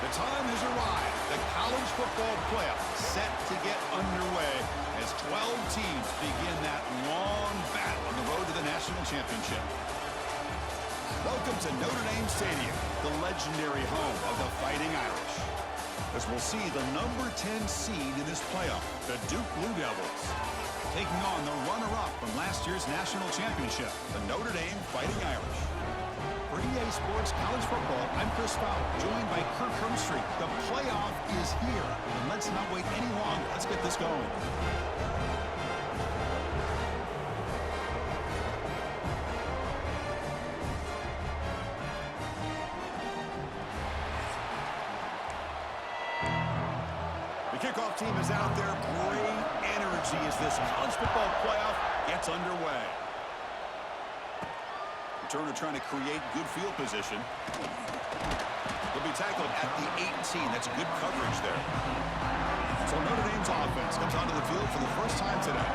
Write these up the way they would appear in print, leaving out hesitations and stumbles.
The time has arrived. The college football playoff set to get underway as 12 teams begin that long battle on the road to the national championship. Welcome to Notre Dame Stadium, the legendary home of the Fighting Irish. As we'll see the number 10 seed in this playoff, the Duke Blue Devils, taking on the runner-up from last year's national championship, the Notre Dame Fighting Irish. For EA Sports College Football, I'm Chris Fowler, joined by Kirk Hermstreet. The playoff is here, and let's not wait any longer. Let's get this going. The kickoff team is out there. Great energy as this college football playoff gets underway. Turner trying to create good field position. He'll be tackled at the 18. That's good coverage there. So Notre Dame's offense comes onto the field for the first time today.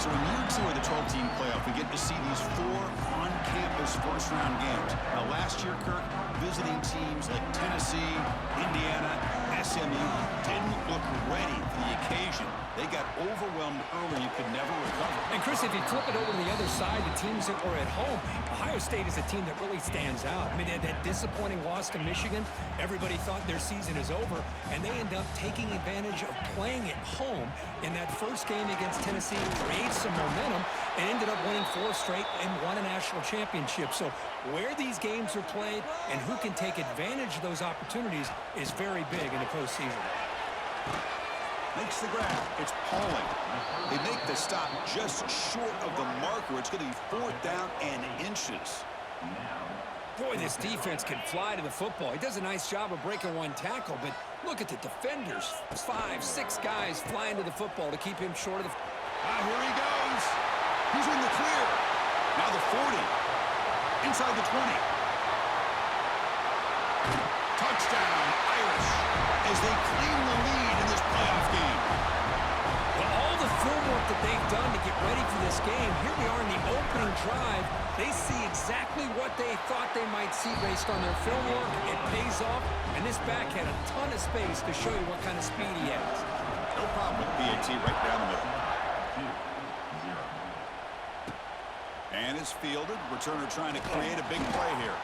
So in year 2 of the 12-team playoff, we get to see these 4 on-campus first-round games. Now, last year, Kirk, visiting teams like Tennessee, Indiana, SMU didn't look ready for the occasion. They got overwhelmed early. You could never recover. And, Chris, if you flip it over to the other side, the teams that were at home, Ohio State is a team that really stands out. I mean, they had that disappointing loss to Michigan. Everybody thought their season is over, and they end up taking advantage of playing at home in that first game against Tennessee, created some momentum, and ended up winning 4 straight and won a national championship. So where these games are played and who can take advantage of those opportunities is very big in the postseason. Makes the grab. It's Pauling. They make the stop just short of the marker. It's going to be 4th down and inches. Boy, this defense can fly to the football. He does a nice job of breaking one tackle, but look at the defenders. 5, 6 guys flying to the football to keep him short of the... Here he goes. He's in the clear. Now the 40. Inside the 20. Touchdown, Irish, as they claim the lead in this playoff game. Well, all the film work that they've done to get ready for this game, here we are in the opening drive. They see exactly what they thought they might see based on their film work. It pays off, and this back had a ton of space to show you what kind of speed he has. No problem with BAT right down the middle. And it's fielded. Returner trying to create a big play here.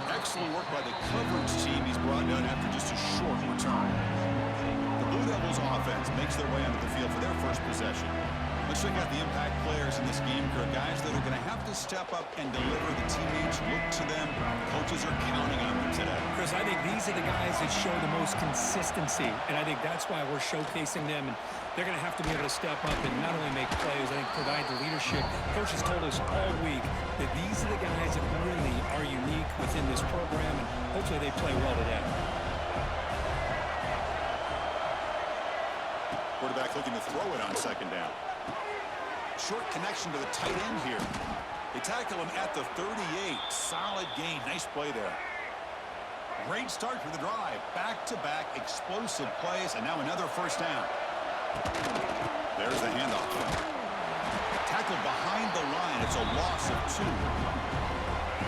Excellent work by the coverage team. He's brought down after just a short return. The Blue Devils offense makes their way onto the field for their first possession. Let's check out the impact players in this game, Kirk. Guys that are going to have to step up and deliver. The teammates look to them. Coaches are counting on them today. Chris, I think these are the guys that show the most consistency, and I think that's why we're showcasing them. And they're going to have to be able to step up and not only make plays, I think provide the leadership. Coach has told us all week that these are the guys that really are unique within this program, and hopefully they play well today. Quarterback looking to throw it on 2nd down. Short connection to the tight end here. They tackle him at the 38. Solid gain. Nice play there. Great start for the drive. Back-to-back explosive plays, and now another first down. There's the handoff. Tackled behind the line. It's a loss of 2.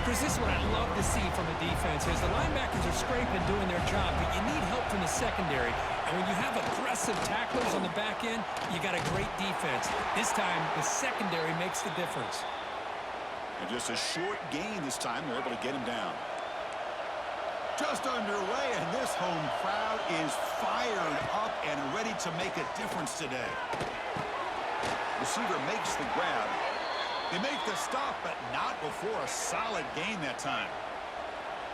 Chris, this is what I love to see from a defense is the linebackers are scraping, doing their job, but you need help from the secondary. And when you have aggressive tacklers on the back end, you got a great defense. This time, the secondary makes the difference. And just a short gain this time. They're able to get him down. Just underway, and this home crowd is fired up and ready to make a difference today. Receiver makes the grab. They make the stop, but not before a solid gain that time.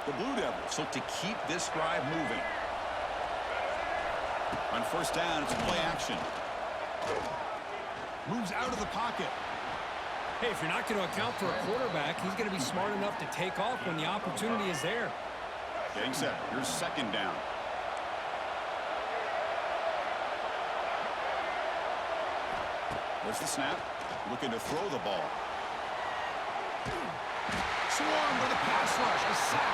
The Blue Devils look to keep this drive moving. On 1st down, it's play action. Moves out of the pocket. Hey, if you're not going to account for a quarterback, he's going to be smart enough to take off when the opportunity is there. Getting set. Here's 2nd down. There's the snap. Looking to throw the ball. Swarm with a pass rush. A sack.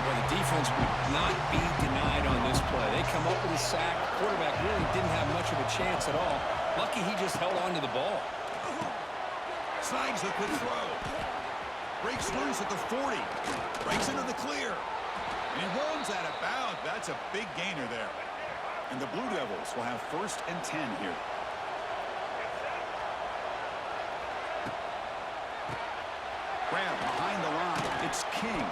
Well, the defense would not be denied on this play. They come up with a sack. The quarterback really didn't have much of a chance at all. Lucky he just held on to the ball. Snags the quick throw. Breaks loose at the 40. Breaks into the clear. And he runs out of bounds. That's a big gainer there. And the Blue Devils will have 1st and 10 here. Grab behind the line. It's King.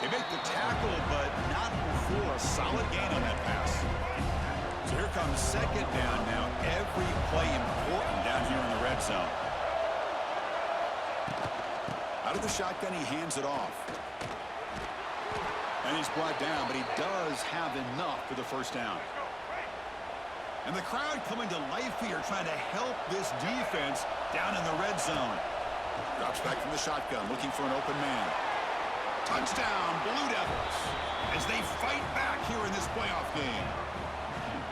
They make the tackle, but not before a solid gain on that pass. So here comes 2nd down now. Every play important down here in the red zone. Out of the shotgun, he hands it off. And he's brought down, but he does have enough for the 1st down. And the crowd coming to life here, trying to help this defense down in the red zone. Drops back from the shotgun, looking for an open man. Touchdown, Blue Devils, as they fight back here in this playoff game.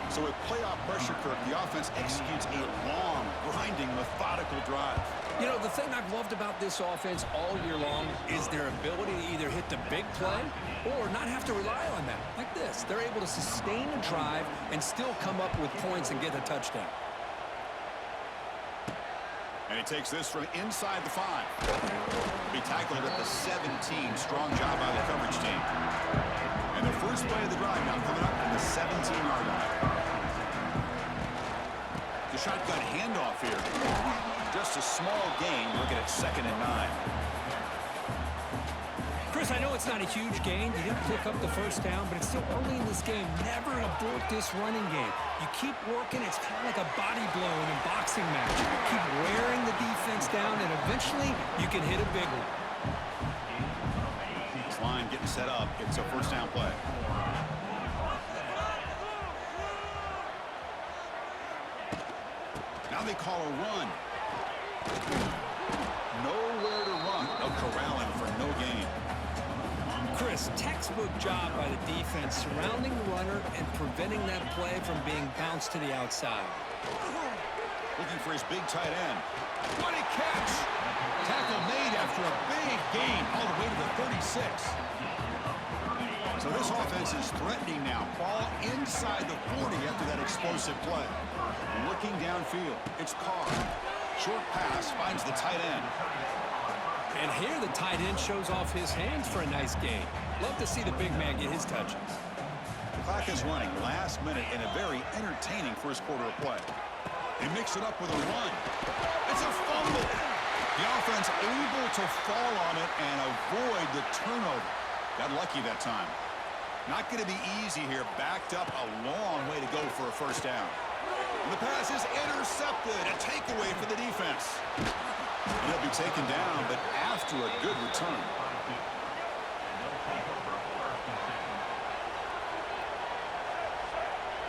So with playoff pressure, Kirk, the offense executes a long, grinding, methodical drive. You know, the thing I've loved about this offense all year long is their ability to either hit the big play or not have to rely on that. Like this, they're able to sustain a drive and still come up with points and get a touchdown. And he takes this from inside the 5. He tackled at the 17. Strong job by the coverage team. And the first play of the drive now coming up from the 17-yard line. The shotgun handoff here. Just a small gain. Looking at 2nd and 9. Chris, I know it's not a huge gain. You didn't pick up the 1st down, but it's still early in this game. Never abort this running game. You keep working. It's kind of like a body blow in a boxing match. Keep wearing the defense down, and eventually you can hit a big one. This line getting set up. It's a 1st down play. Now they call a run. Nowhere to run. They'll corral him for no gain. Chris, textbook job by the defense surrounding the runner and preventing that play from being bounced to the outside. Looking for his big tight end. What a catch! Tackle made after a big gain all the way to the 36. So this offense is threatening now. Ball inside the 40 after that explosive play. Looking downfield. It's Carr. Short pass finds the tight end. And here the tight end shows off his hands for a nice gain. Love to see the big man get his touches. The clock is running last minute in a very entertaining 1st quarter of play. They mix it up with a run. It's a fumble. The offense able to fall on it and avoid the turnover. Got lucky that time. Not going to be easy here. Backed up a long way to go for a 1st down. And the pass is intercepted. A takeaway for the defense. And he'll be taken down, but after a good return.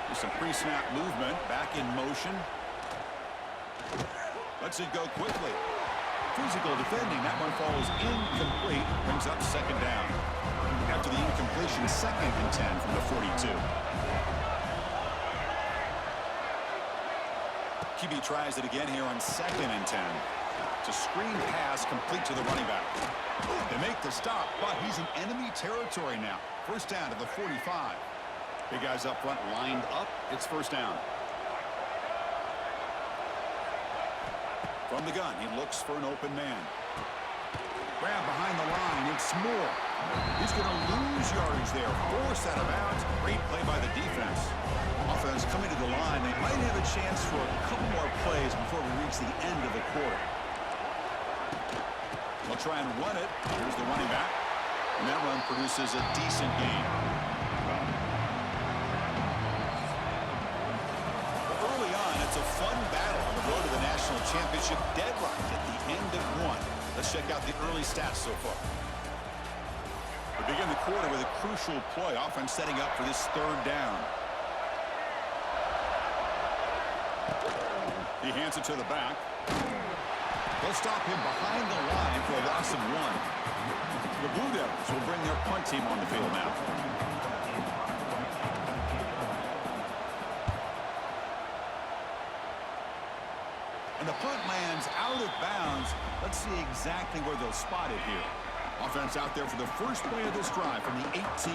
There's some pre-snap movement. Back in motion. Lets it go quickly. Physical defending. That one falls incomplete. Brings up 2nd down. After the incompletion, 2nd and 10 from the 42. QB tries it again here on 2nd and 10. It's a screen pass complete to the running back. They make the stop, but he's in enemy territory now. 1st down to the 45. Big guys up front lined up. It's 1st down. From the gun, he looks for an open man. Grab behind the line. It's Moore. He's going to lose yardage there. Forced out of bounds. Great play by the defense. Offense coming to the line. They might have a chance for a couple more plays before we reach the end of the quarter. They'll try and run it. Here's the running back. And that run produces a decent gain. Early on, it's a fun battle on the road to the national championship. Deadlocked at the end of 1. Let's check out the early stats so far. We begin the quarter with a crucial play. Offense setting up for this 3rd down. He hands it to the back. They'll stop him behind the line for a loss of 1. The Blue Devils will bring their punt team on the field now. And the punt lands out of bounds. Let's see exactly where they'll spot it here. Offense out there for the first play of this drive from the 18.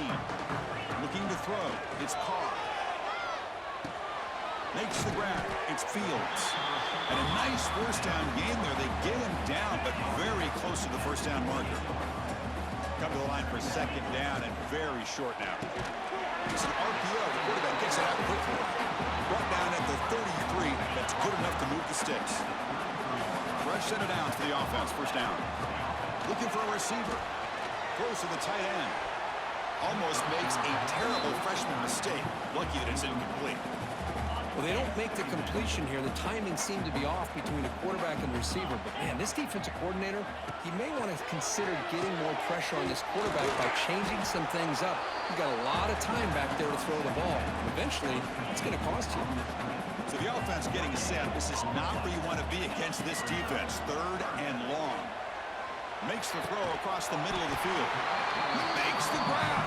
Looking to throw. It's Carr. Makes the grab. It's Fields. And a nice 1st down game there. They get him down, but very close to the 1st down marker. come to the line for second down and very short now. It's an RPO. The quarterback gets it out quickly. Brought down at the 33. That's good enough to move the sticks. Fresh set of downs for the offense. First down. Looking for a receiver. Throws to the tight end. Almost makes a terrible freshman mistake. Lucky that it's incomplete. Well, they don't make the completion here. The timing seemed to be off between the quarterback and the receiver. But, man, this defensive coordinator, he may want to consider getting more pressure on this quarterback by changing some things up. You've got a lot of time back there to throw the ball. Eventually, it's going to cost you. So the offense getting set. This is not where you want to be against this defense. Third and long. Makes the throw across the middle of the field. He makes the grab.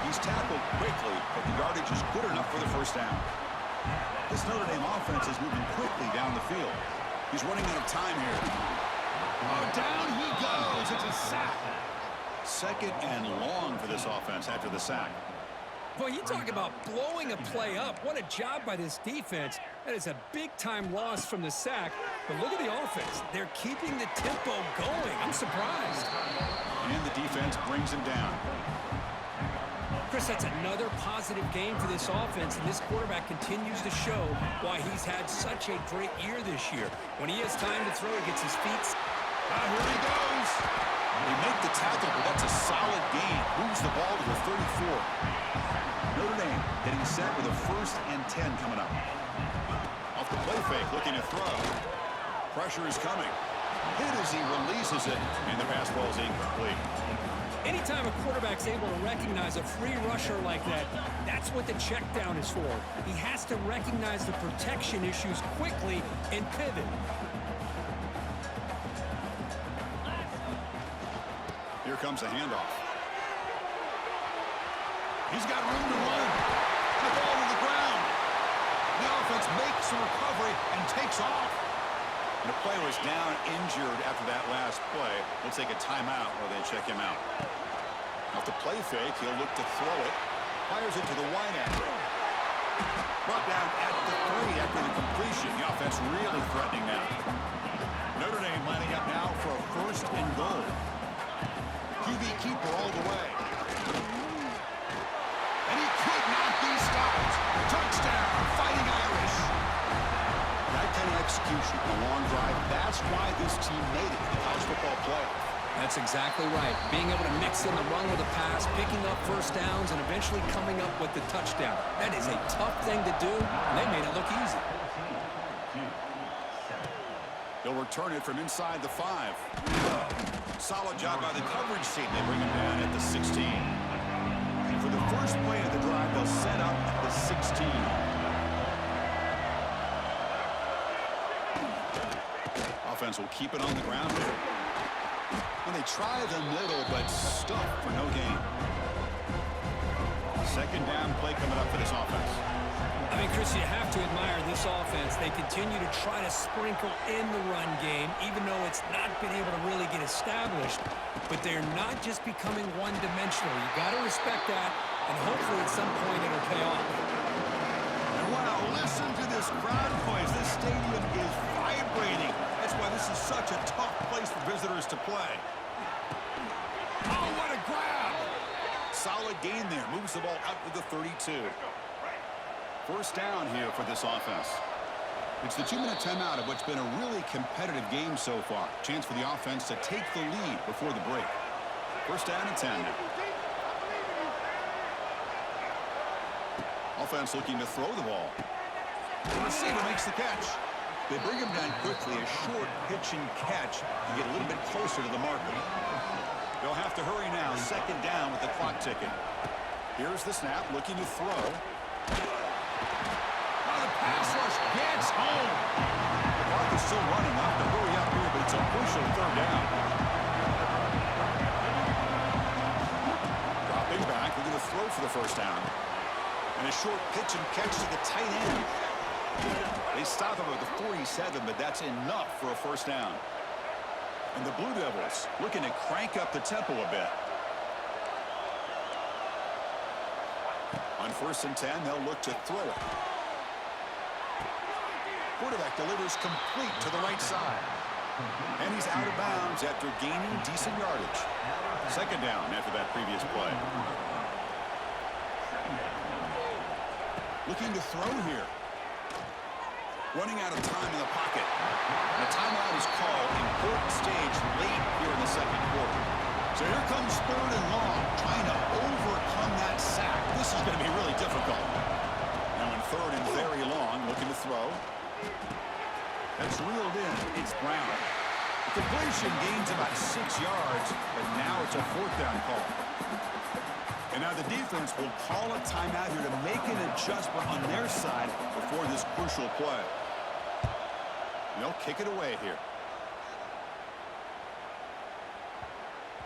He's tackled quickly, but the yardage is good enough for the first down. This Notre Dame offense is moving quickly down the field. He's running out of time here. Oh, down he goes. It's a sack. Second and long for this offense after the sack. Boy, you talk about blowing a play up. What a job by this defense. That is a big-time loss from the sack. But look at the offense. They're keeping the tempo going. I'm surprised. And the defense brings him down. Chris, that's another positive game for this offense, and this quarterback continues to show why he's had such a great year this year. When he has time to throw, he gets his feet. Here he goes. They make the tackle, but that's a solid gain. Moves the ball to the 34. Notre Dame getting set with a 1st and 10 coming up. Off the play fake, looking to throw. Pressure is coming. Hit as he releases it, and the pass ball is incomplete. Anytime a quarterback's able to recognize a free rusher like that, that's what the check down is for. He has to recognize the protection issues quickly and pivot. Here comes a handoff. He's got room to run. The ball to the ground. The offense makes a recovery and takes off. And the player is down injured after that last play. We'll take a timeout while they check him out. Off the play fake, he'll look to throw it. Fires it to the wide end. Brought down at the 3 after the completion. The offense really threatening now. Notre Dame lining up now for a 1st and goal. QB keeper all the way. And he could not be stopped. Touchdown, Fighting Irish. That kind of execution, a long drive, that's why this team made it to the college football playoff. That's exactly right. Being able to mix in the run with a pass, picking up first downs, and eventually coming up with the touchdown. That is a tough thing to do, and they made it look easy. They'll return it from inside the 5. Solid job by the coverage team. They bring him down at the 16. And for the first play of the drive, they'll set up at the 16. Offense will keep it on the ground here. And they try the middle, but stuck for no gain. Second down play coming up for this offense. I mean, Chris, you have to admire this offense. They continue to try to sprinkle in the run game, even though it's not been able to really get established. But they're not just becoming one-dimensional. You got to respect that, and hopefully at some point it'll pay off. And wow, listen to this crowd noise. This stadium is vibrating. That's why this is such a tough place for visitors to play. Oh, what a grab! Solid gain there. Moves the ball out to the 32. First down here for this offense. It's the 2-minute timeout of what's been a really competitive game so far. Chance for the offense to take the lead before the break. First down and 10 now. Offense looking to throw the ball. The receiver makes the catch. They bring him down quickly, a short pitch and catch to get a little bit closer to the marker. They'll have to hurry now. Second down with the clock ticking. Here's the snap, looking to throw. Oh, the pass rush gets home. The clock is still running. They'll have to hurry up here, but it's a crucial third down. Dropping back, looking to throw for the first down. And a short pitch and catch to the tight end. They stop him at the 47, but that's enough for a first down. And the Blue Devils looking to crank up the tempo a bit. On 1st and 10, they'll look to throw it. Quarterback delivers complete to the right side. And he's out of bounds after gaining decent yardage. Second down after that previous play. Looking to throw here. Running out of time in the pocket. And a timeout is called. Important stage late here in the second quarter. So here comes third and long, trying to overcome that sack. This is going to be really difficult. Now in third and very long, looking to throw. That's reeled in. It's Brown. The completion gains about 6 yards, but now it's a fourth down call. And now the defense will call a timeout here to make an adjustment on their side before this crucial play. And they'll kick it away here.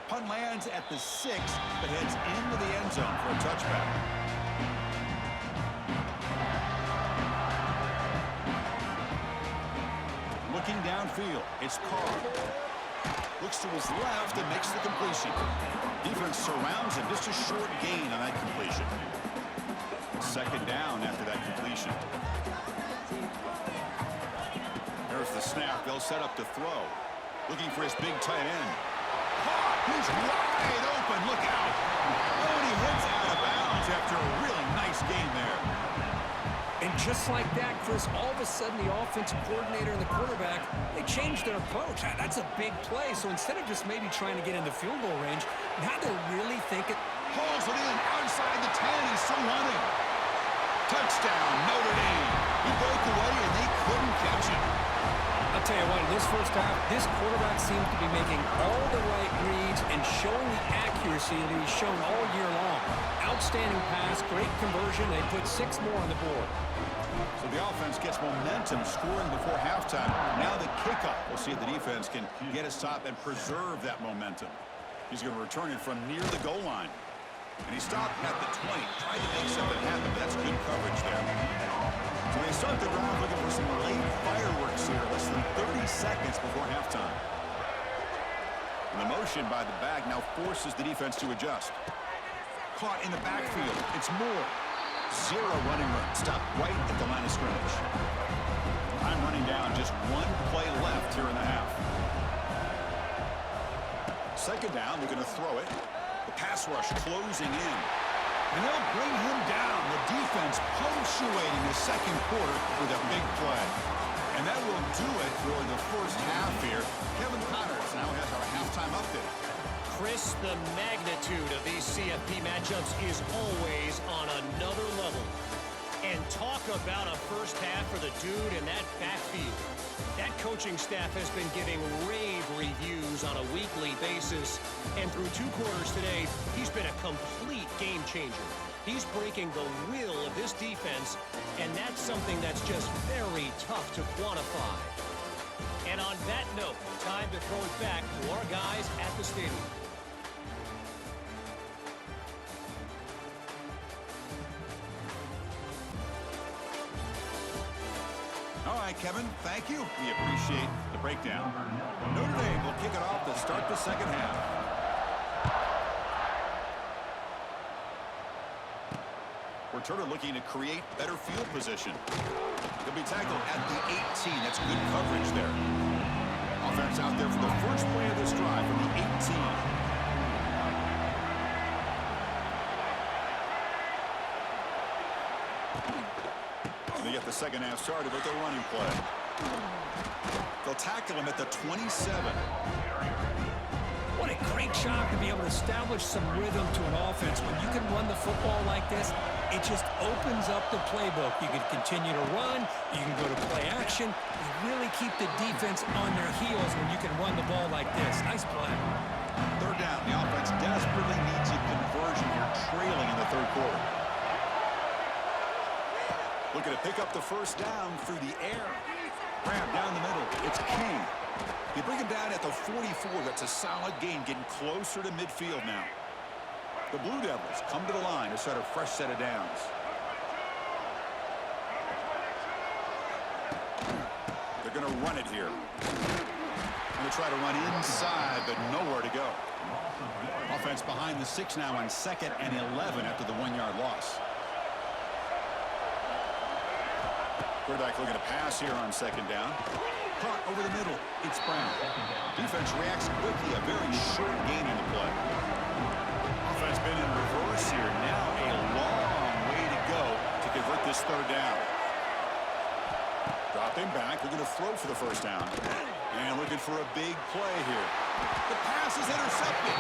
Punt lands at the 6, but heads into the end zone for a touchback. Looking downfield, it's Carr. Looks to his left and makes the completion. Defense surrounds him. Just a short gain on that completion. Second down after that completion. There's the snap. They'll set up to throw. Looking for his big tight end. He's wide open. Look out. Oh, and he heads out of bounds after a really nice game there. And just like that, Chris, all of a sudden the offensive coordinator and the quarterback, they changed their approach. That's a big play. So instead of just maybe trying to get in the field goal range, now they're really thinking. Hauls it in outside the 10. He's still running. Touchdown, Notre Dame. He broke away and they couldn't catch him. I'll tell you what, in this first half, this quarterback seems to be making all the right reads and showing the accuracy that he's shown all year long. Outstanding pass, great conversion. They put 6 more on the board. So the offense gets momentum scoring before halftime. Now the kickoff. We'll see if the defense can get a stop and preserve that momentum. He's going to return it from near the goal line. And he stopped at the 20. Tried to make something happen, but that's good coverage there. So they start the drive looking for some late fireworks here. Less than 30 seconds before halftime. And the motion by the back now forces the defense to adjust. Caught in the backfield. It's Moore. 0 running room. Stopped right at the line of scrimmage. Time running down. Just 1 play left here in the half. Second down. Looking to throw it. The pass rush closing in. And they'll bring him down. The defense punctuating the second quarter with a big play. And that will do it for the first half here. Kevin Connors now has our halftime update. Chris, the magnitude of these CFP matchups is always on another level. And talk about a first half for the dude in that backfield. That coaching staff has been giving rave reviews on a weekly basis. And through 2 quarters today, he's been a complete game changer. He's breaking the will of this defense, and that's something that's just very tough to quantify. And on that note, time to throw it back to our guys at the stadium. All right, Kevin, thank you. We appreciate the breakdown. Notre Dame will kick it off to start the second half. Returner looking to create better field position. He'll be tackled at the 18. That's good coverage there. Offense out there for the first play of this drive from the 18. They get the second half started with their running play. They'll tackle him at the 27. What a great job to be able to establish some rhythm to an offense. When you can run the football like this, it just opens up the playbook. You can continue to run. You can go to play action. You really keep the defense on their heels when you can run the ball like this. Nice play. Third down. The offense desperately needs a conversion here, trailing in the third quarter. Looking to pick up the first down through the air. Grab down the middle. It's King. You bring him down at the 44. That's a solid gain, getting closer to midfield now. The Blue Devils come to the line to start a fresh set of downs. They're going to run it here. Going to try to run inside, but nowhere to go. Offense behind the 6 now on 2nd and 11 after the 1-yard loss. Quarterback looking to pass here on 2nd down. Caught over the middle. It's Brown. Defense reacts quickly. A very short gain in the play. Offense been in reverse here. Now a long way to go to convert this third down. Dropping back. They're going to throw for the first down. And looking for a big play here. The pass is intercepted.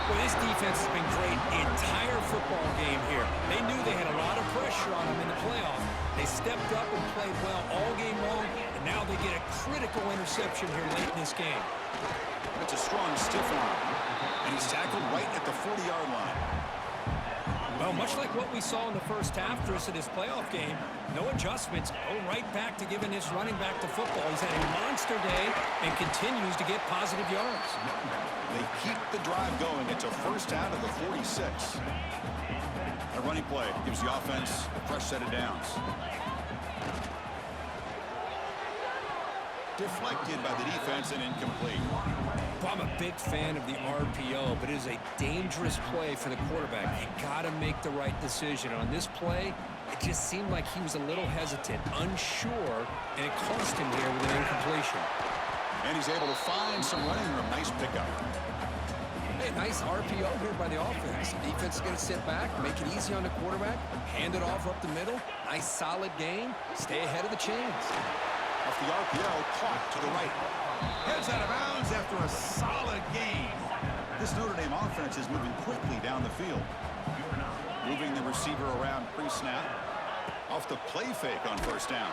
Well, this defense has been great the entire football game here. They knew they had a lot of pressure on them in the playoffs. They stepped up and played well all game long, and now they get a critical interception here late in this game. That's a strong stiff arm. And he's tackled right at the 40-yard line. Well, much like what we saw in the first half for us in this playoff game, no adjustments, go right back to giving this running back to football. He's had a monster day and continues to get positive yards. They keep the drive going. It's a first out of the 46. A running play gives the offense a fresh set of downs. Deflected by the defense and incomplete. Well, I'm a big fan of the RPO, but it is a dangerous play for the quarterback. You got to make the right decision. On this play, it just seemed like he was a little hesitant, unsure, and it cost him here with an incompletion. And he's able to find some running room. Nice pickup. Hey, nice RPO here by the offense. The defense is going to sit back, make it easy on the quarterback, hand it off up the middle. Nice solid gain. Stay ahead of the chains. Off the RPO, caught to the right. Heads out of bounds after a solid gain. This Notre Dame offense is moving quickly down the field. Moving the receiver around pre-snap. Off the play fake on first down.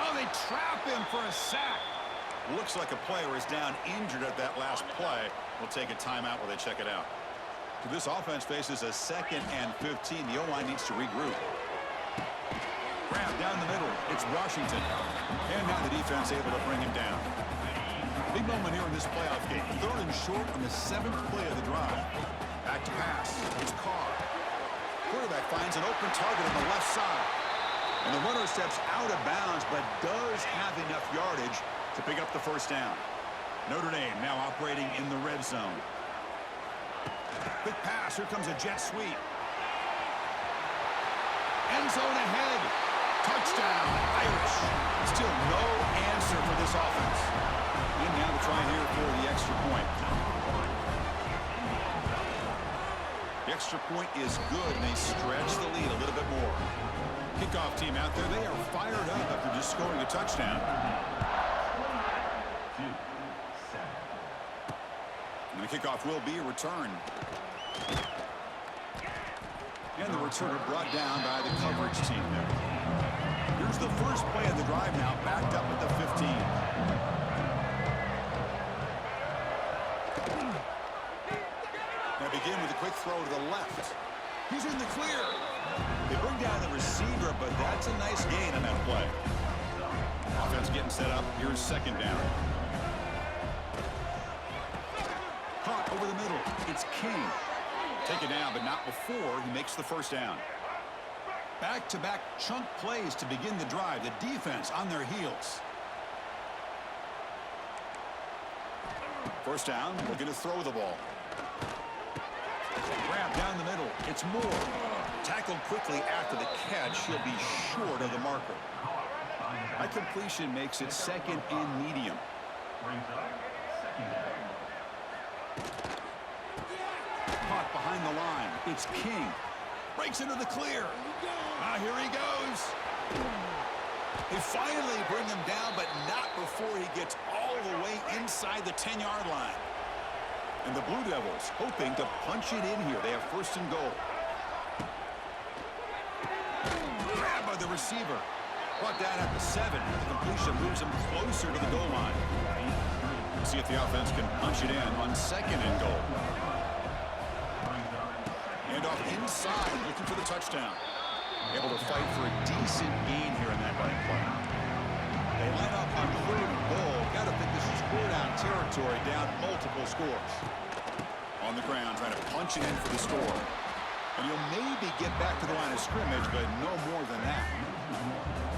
Oh, they trap him for a sack. Looks like a player is down injured at that last play. We'll take a timeout while they check it out. So this offense faces a 2nd and 15. The O-line needs to regroup. Grab down the middle. It's Washington. And now the defense able to bring him down. Big moment here in this playoff game. 3rd and short on the 7th play of the drive. Back to pass. It's Carr. Quarterback finds an open target on the left side. And the runner steps out of bounds, but does have enough yardage to pick up the first down. Notre Dame now operating in the red zone. Quick pass. Here comes a jet sweep. End zone ahead. Touchdown, Irish. Still no answer for this offense. And now to try here for the extra point. The extra point is good, and they stretch the lead a little bit more. Kickoff team out there, they are fired up after just scoring a touchdown. And the kickoff will be a return. And the returner brought down by the coverage team there. Here's the first play of the drive now, backed up at the 15. Now begin with a quick throw to the left. He's in the clear. They bring down the receiver, but that's a nice gain on that play. Offense getting set up. Here's 2nd down. Caught over the middle. It's King. Take it down, but not before he makes the first down. Back-to-back chunk plays to begin the drive. The defense on their heels. First down, looking to throw the ball. Grab down the middle. It's Moore. Tackled quickly after the catch. He'll be short of the marker. That completion makes it 2nd and medium. Caught behind the line. It's King. Breaks into the clear. Ah, here he goes. They finally bring him down, but not before he gets all the way inside the 10-yard line. And the Blue Devils hoping to punch it in here. They have 1st and goal. Grab by the receiver. Brought down at the 7. The completion moves him closer to the goal line. See if the offense can punch it in on 2nd and goal. And off inside, looking for the touchdown. Able to fight for a decent gain here in that running play. They line up on 3rd and goal. Got to think this is 4-down territory, down multiple scores. On the ground, trying to punch it in for the score. And you'll maybe get back to the line of scrimmage, but no more than that.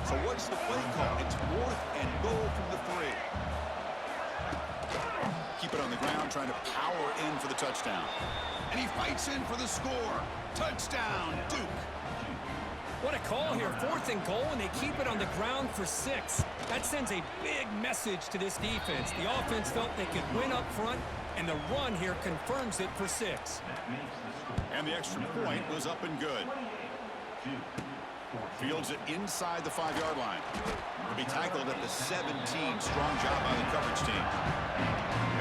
So what's the play call? It's 4th and goal from the 3. Keep it on the ground, trying to power in for the touchdown. And he fights in for the score. Touchdown, Duke. What a call here. 4th and goal, and they keep it on the ground for 6. That sends a big message to this defense. The offense felt they could win up front, and the run here confirms it for 6. And the extra point was up and good. Fields it inside the 5-yard line. Will be tackled at the 17. Strong job by the coverage team.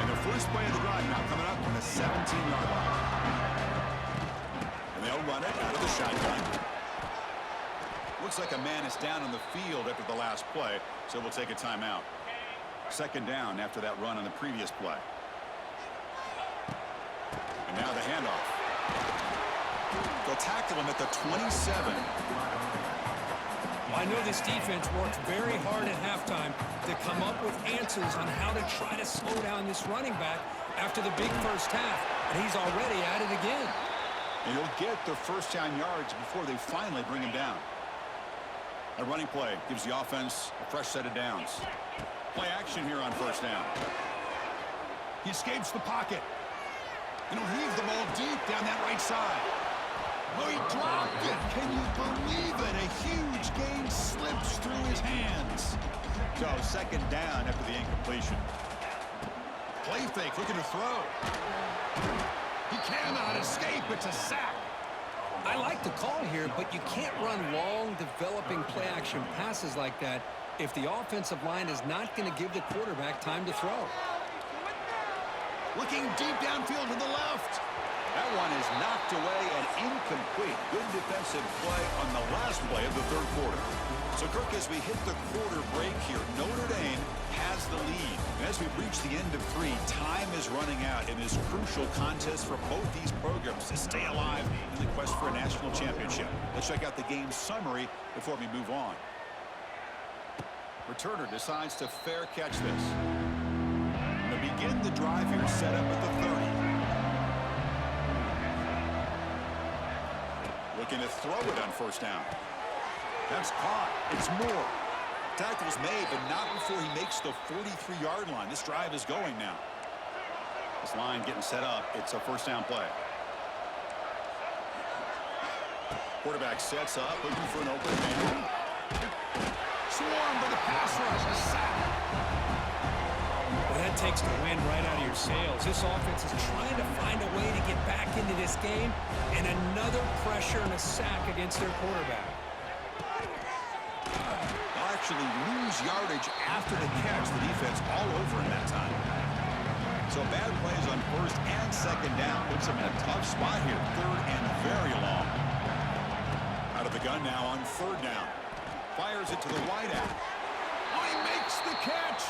And the first play of the drive now coming up from the 17-yard line. And they'll run it out of the shotgun. Looks like a man is down on the field after the last play, so we'll take a timeout. 2nd down after that run on the previous play. And now the handoff. They'll tackle him at the 27. I know this defense worked very hard at halftime to come up with answers on how to try to slow down this running back after the big first half, and he's already at it again. And he'll get the first down yards before they finally bring him down. A running play gives the offense a fresh set of downs. Play action here on 1st down. He escapes the pocket. And he'll heave the ball deep down that right side. Oh, he dropped it. Can you believe it? A huge gain slips through his hands. So 2nd down after the incompletion. Play fake, looking to throw. He cannot escape. It's a sack. I like the call here, but you can't run long, developing play-action passes like that if the offensive line is not going to give the quarterback time to throw. Looking deep downfield to the left. That one is knocked away and incomplete. Good defensive play on the last play of the 3rd quarter. So, Kirk, as we hit the quarter break here, Notre Dame has the lead. And as we reach the end of 3, time is running out in this crucial contest for both these programs to stay alive in the quest for a national championship. Let's check out the game summary before we move on. Returner decides to fair catch this. To begin the drive here, set up at the 30. Looking to throw it on 1st down. That's caught. It's Moore. Tackle's made, but not before he makes the 43-yard line. This drive is going now. This line getting set up. It's a 1st down play. Quarterback sets up, looking for an open man. Swarmed by the pass rush. A sack. Well, that takes the wind right out of your sails. This offense is trying to find a way to get back into this game, and another pressure and a sack against their quarterback. They'll actually lose yardage after the catch. The defense all over in that time. So bad plays on 1st and 2nd down puts them in a tough spot here. 3rd and very long. Out of the gun now on 3rd down. Fires it to the wideout. Oh, he makes the catch.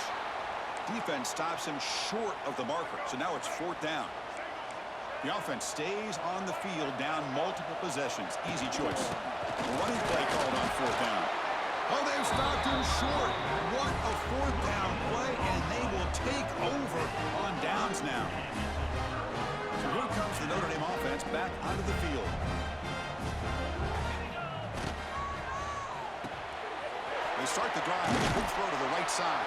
Defense stops him short of the marker. So now it's 4th down. The offense stays on the field down multiple possessions. Easy choice. The running play called on 4th down. Oh, they've stopped him short. What a 4th down play, and they will take over on downs now. So here comes the Notre Dame offense back onto the field. They start the drive with a quick throw to the right side.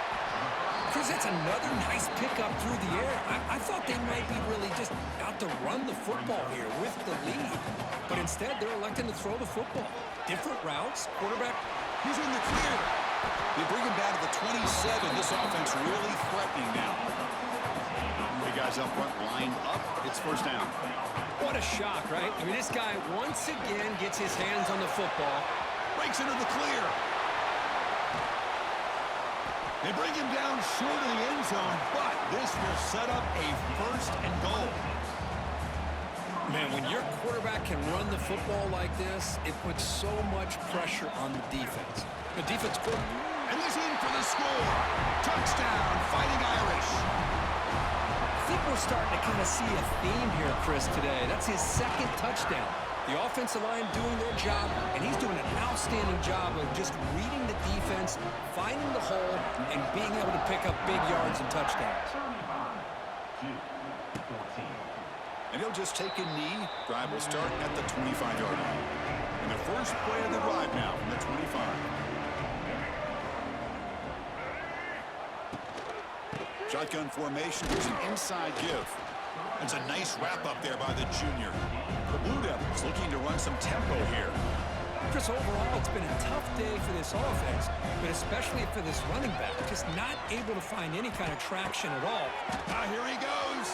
Chris, that's another nice pickup through the air. I thought they might be really just out to run the football here with the lead. But instead, they're electing to throw the football. Different routes. Quarterback, he's in the clear. They bring him down to the 27. This offense really threatening now. The guys up front lined up. It's 1st down. what a shock, right? I mean, this guy once again gets his hands on the football. Breaks into the clear. They bring him down short of the end zone, but this will set up a 1st and goal. Man, when your quarterback can run the football like this, it puts so much pressure on the defense. The defense and he's in for the score. Touchdown, Fighting Irish. I think we're starting to kind of see a theme here, Chris, today. That's his 2nd touchdown. The offensive line doing their job, and he's doing an outstanding job of just reading the defense, finding the hole, and being able to pick up big yards and touchdowns. And he'll just take a knee. Drive will start at the 25-yard line. And the first play of the drive now from the 25. Shotgun formation. Here's an inside give. That's a nice wrap up there by the junior. The Blue Devils looking to run some tempo here. Chris, overall, it's been a tough day for this offense, but especially for this running back. Just not able to find any kind of traction at all. Here he goes.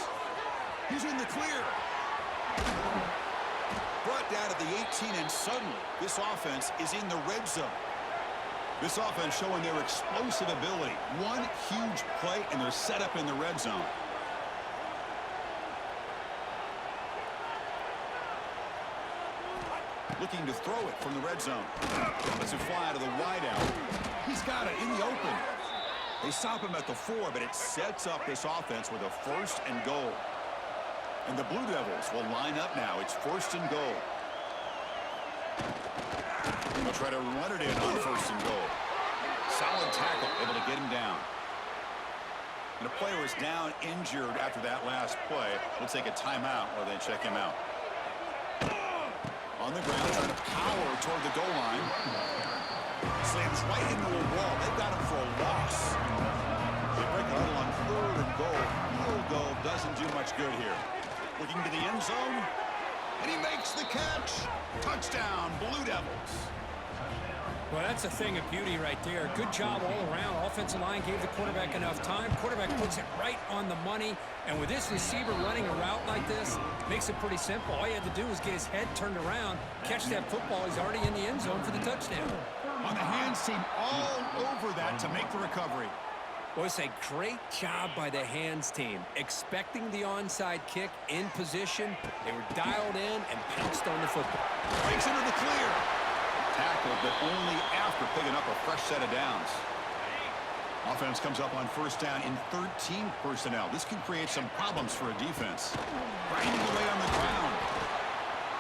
He's in the clear. Brought down at the 18, and suddenly this offense is in the red zone. This offense showing their explosive ability. One huge play, and they're set up in the red zone. Looking to throw it from the red zone. Lets it fly out of the wideout. He's got it in the open. They stop him at the 4, but it sets up this offense with a 1st and goal. And the Blue Devils will line up now. It's 1st and goal. They'll try to run it in on 1st and goal. Solid tackle, able to get him down. And a player is down injured after that last play. We'll take a timeout while they check him out. On the ground, trying to power toward the goal line. Slams right into a wall. They've got him for a loss. They break a huddle on 3rd and goal. Field goal doesn't do much good here. Looking to the end zone, and he makes the catch. Touchdown, Blue Devils. Well, that's a thing of beauty right there. Good job all around. Offensive line gave the quarterback enough time. Quarterback puts it right on the money. And with this receiver running a route like this, makes it pretty simple. All you had to do was get his head turned around, catch that football. He's already in the end zone for the touchdown. On the hands team, all over that to make the recovery. Well, it's a great job by the hands team. Expecting the onside kick in position. They were dialed in and pounced on the football. Breaks into the clear. Tackled, but only after picking up a fresh set of downs. Offense comes up on 1st down in 13 personnel. This can create some problems for a defense. Grinding away on the ground.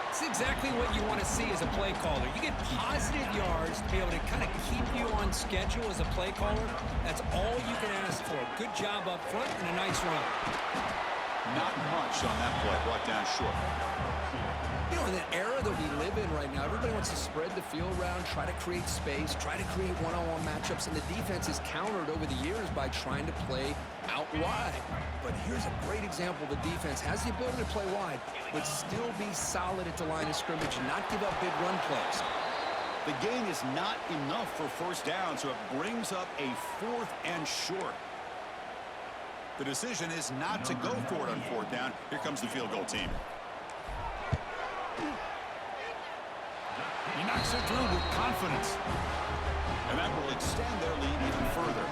It's exactly what you want to see as a play caller. You get positive yards to be able to kind of keep you on schedule as a play caller. That's all you can ask for. Good job up front and a nice run. Not much on that play. Brought down short. You know, in the era that we live in right now, everybody wants to spread the field around, try to create space, try to create one-on-one matchups, and the defense is countered over the years by trying to play out wide. But here's a great example. The defense has the ability to play wide, but still be solid at the line of scrimmage and not give up big run plays. The gain is not enough for 1st down, so it brings up a 4th and short. The decision is not to go for it on 4th down. Here comes the field goal team. He knocks it through with confidence. And that will extend their lead even further.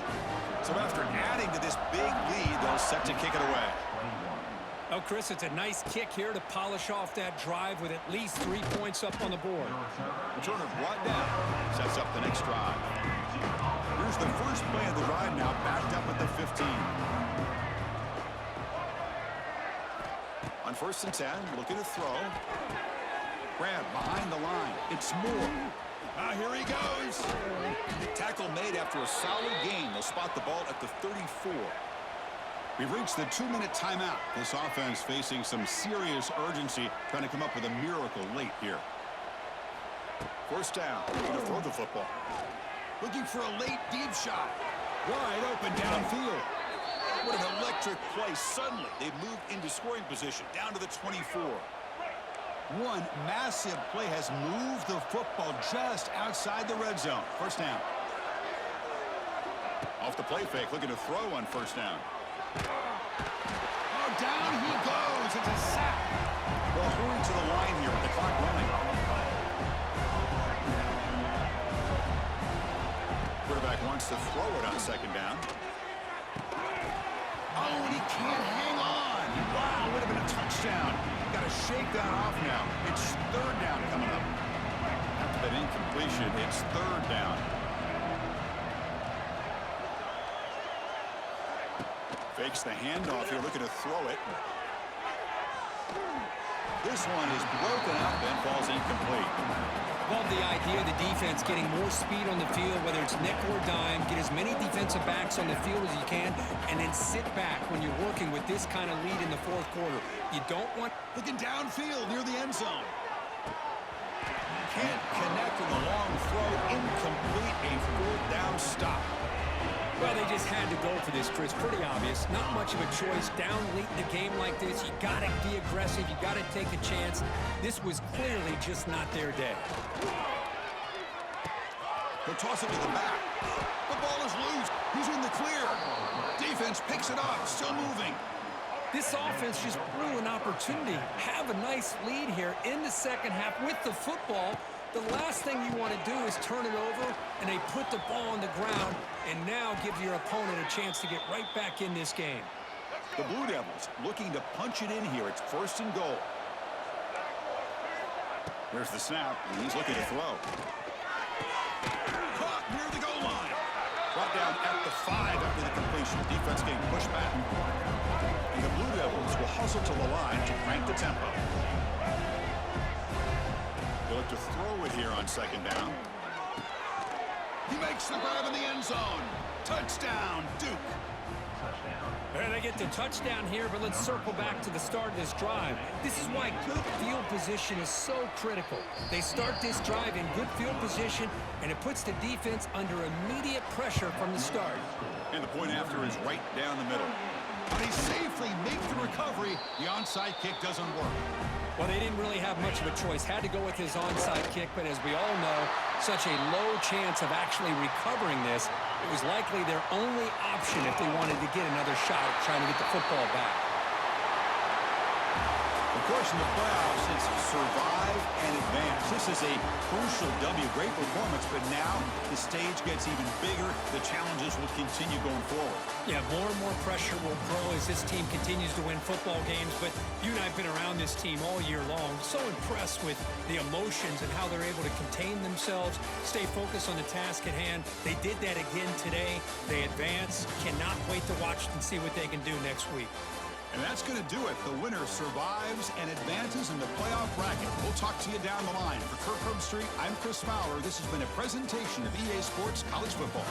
So after adding to this big lead, they're set to kick it away. Oh, Chris, it's a nice kick here to polish off that drive with at least 3 points up on the board. Returner brought down. Sets up the next drive. Here's the first play of the drive now, backed up at the 15. On 1st and 10, looking to throw. Grab behind the line. It's Moore. Here he goes. Tackle made after a solid gain. They'll spot the ball at the 34. We've reached the 2-minute timeout. This offense facing some serious urgency, trying to come up with a miracle late here. 1st down. Looking to throw the football. Looking for a late deep shot. Wide open downfield. What an electric play. Suddenly, they move into scoring position. Down to the 24. One massive play has moved the football just outside the red zone. 1st down. Off the play fake, looking to throw on 1st down. Oh, down he goes. It's a sack. Well, hurry to the line here with the clock running. Quarterback wants to throw it on 2nd down. Oh, and he can't hang on. Wow, would have been a touchdown. Got to shake that off now. It's 3rd down coming up. After that incompletion, it's 3rd down. Fakes the handoff here, looking to throw it. This one is broken up and falls incomplete. Love the idea of the defense getting more speed on the field, whether it's nickel or dime, get as many defensive backs on the field as you can, and then sit back when you're working with this kind of lead in the 4th quarter. You don't want... Looking downfield near the end zone. Can't connect on the long throw. Incomplete, a 4th down stop. Well, they just had to go for this, Chris. Pretty obvious. Not much of a choice. Down late in the game like this, you got to be aggressive. You got to take a chance. This was clearly just not their day. He'll toss it to the back. The ball is loose. He's in the clear. Defense picks it up, still moving. This offense just blew an opportunity. Have a nice lead here in the second half with the football. The last thing you want to do is turn it over, and they put the ball on the ground and now give your opponent a chance to get right back in this game. The Blue Devils looking to punch it in here. It's 1st and goal. There's the snap, and he's looking to throw. Caught near the goal line. Brought down at the 5 after the completion. Defense getting pushed back. And the Blue Devils will hustle to the line to crank the tempo. They'll look to throw it here on 2nd down. He makes the grab in the end zone. Touchdown, Duke. And they get the touchdown here, but let's circle back to the start of this drive. This is why good field position is so critical. They start this drive in good field position, and it puts the defense under immediate pressure from the start. And the point after is right down the middle. But he safely makes the recovery. The onside kick doesn't work. Well, they didn't really have much of a choice. Had to go with his onside kick, but as we all know, such a low chance of actually recovering this. It was likely their only option if they wanted to get another shot at trying to get the football back. Of course, in the playoffs, it's survive and advance. This is a crucial W. Great performance, but now the stage gets even bigger. The challenges will continue going forward. Yeah, more and more pressure will grow as this team continues to win football games, but you and I have been around this team all year long. So impressed with the emotions and how they're able to contain themselves, stay focused on the task at hand. They did that again today. They advance. Cannot wait to watch and see what they can do next week. And that's going to do it. The winner survives and advances in the playoff bracket. We'll talk to you down the line. For Kirk Herbstreit, I'm Chris Fowler. This has been a presentation of EA Sports College Football.